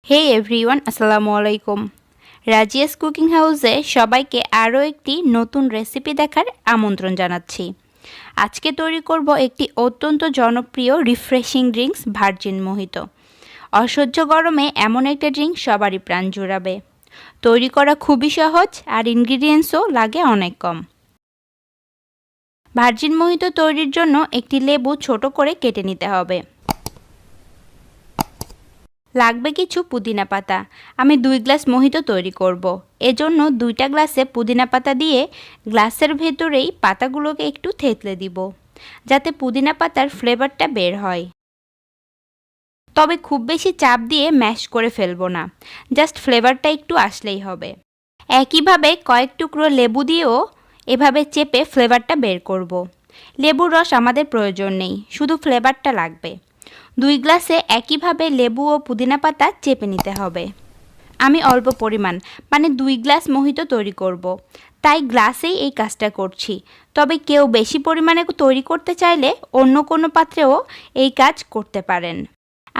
হে everyone, আসসালামু আলাইকুম। রাজিয়াস cooking হাউসে সবাইকে আরও একটি নতুন রেসিপি দেখার আমন্ত্রণ জানাচ্ছি। আজকে তৈরি করব একটি অত্যন্ত জনপ্রিয় রিফ্রেশিং ড্রিঙ্কস, ভার্জিন মোহিতো। অসহ্য গরমে এমন একটা ড্রিঙ্ক সবারই প্রাণ জুড়াবে। তৈরি করা খুবই সহজ আর ইনগ্রিডিয়েন্টসও লাগে অনেক কম। ভার্জিন মোহিতো তৈরির জন্য একটি লেবু ছোট করে কেটে নিতে হবে। লাগবে কিছু পুদিনা পাতা। আমি 2 গ্লাস মোহিতো তৈরি করব। এজন্য 2টা গ্লাসে পুদিনা পাতা দিয়ে গ্লাসের ভেতরেই পাতাগুলোকে একটু থেতলে দিব, যাতে পুদিনা পাতার ফ্লেভারটা বের হয়। তবে খুব বেশি চাপ দিয়ে ম্যাশ করে ফেলবো না, জাস্ট ফ্লেভারটা একটু আসলেই হবে। একইভাবে কয়েক টুকরো লেবু দিয়েও এভাবে চেপে ফ্লেভারটা বের করব। লেবুর রস আমাদের প্রয়োজন নেই, শুধু ফ্লেভারটা লাগবে। 2 গ্লাসে একইভাবে লেবু ও পুদিনা পাতা চেপে নিতে হবে। আমি অল্প পরিমাণ মানে 2 গ্লাস মোহিতো তৈরি করব, তাই গ্লাসেই এই কাজটা করছি। তবে কেউ বেশি পরিমাণে তৈরি করতে চাইলে অন্য কোনো পাত্রেও এই কাজ করতে পারেন।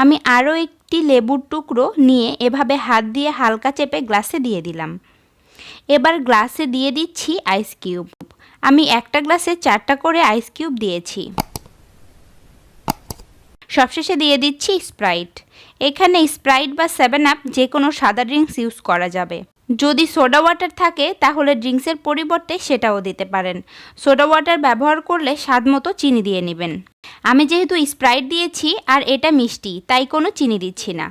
আমি আরও একটি লেবুর টুকরো নিয়ে এভাবে হাত দিয়ে হালকা চেপে গ্লাসে দিয়ে দিলাম। এবার গ্লাসে দিয়ে দিচ্ছি আইস কিউব। আমি একটা গ্লাসে 4টা করে আইস কিউব দিয়েছি। সবশেষে দিয়ে দিচ্ছি স্প্রাইট। এখানে স্প্রাইট বা 7 আপ যে কোনো সাদা ড্রিঙ্কস ইউজ করা যাবে। যদি সোডা ওয়াটার থাকে তাহলে ড্রিঙ্কসের পরিবর্তে সেটাও দিতে পারেন। সোডা ওয়াটার ব্যবহার করলে স্বাদ মতো চিনি দিয়ে নেবেন। আমি যেহেতু স্প্রাইট দিয়েছি আর এটা মিষ্টি, তাই কোনো চিনি দিচ্ছি না।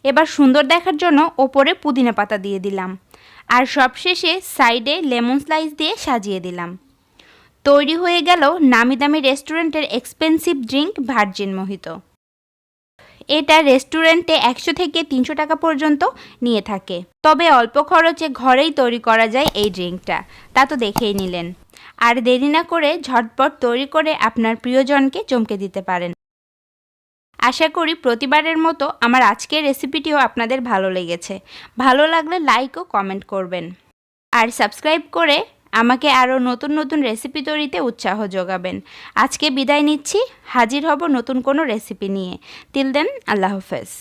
এবার সুন্দর দেখার জন্য ওপরে পুদিনা পাতা দিয়ে দিলাম, আর সবশেষে সাইডে লেমন স্লাইস দিয়ে সাজিয়ে দিলাম। তৈরি হয়ে গেল নামি দামি রেস্টুরেন্টের এক্সপেন্সিভ ড্রিঙ্ক, ভার্জিন মোহিতো। এটা রেস্টুরেন্টে 100 থেকে 300 টাকা পর্যন্ত নিয়ে থাকে। তবে অল্প খরচে ঘরেই তৈরি করা যায় এই ড্রিঙ্কটা, তা তো দেখেই নিলেন। আর দেরি না করে ঝটপট তৈরি করে আপনার প্রিয়জনকে চমকে দিতে পারেন। আশা করি প্রতিবারের মতো আমার আজকের রেসিপিটিও আপনাদের ভালো লেগেছে। ভালো লাগলে লাইক ও কমেন্ট করবেন, আর সাবস্ক্রাইব করে আমাকে আরও নতুন নতুন রেসিপি তৈরিতে উৎসাহ যোগাবেন। আজকে বিদায় নিচ্ছি, হাজির হব নতুন কোনো রেসিপি নিয়ে। টিল দেন, আল্লাহ হাফেজ।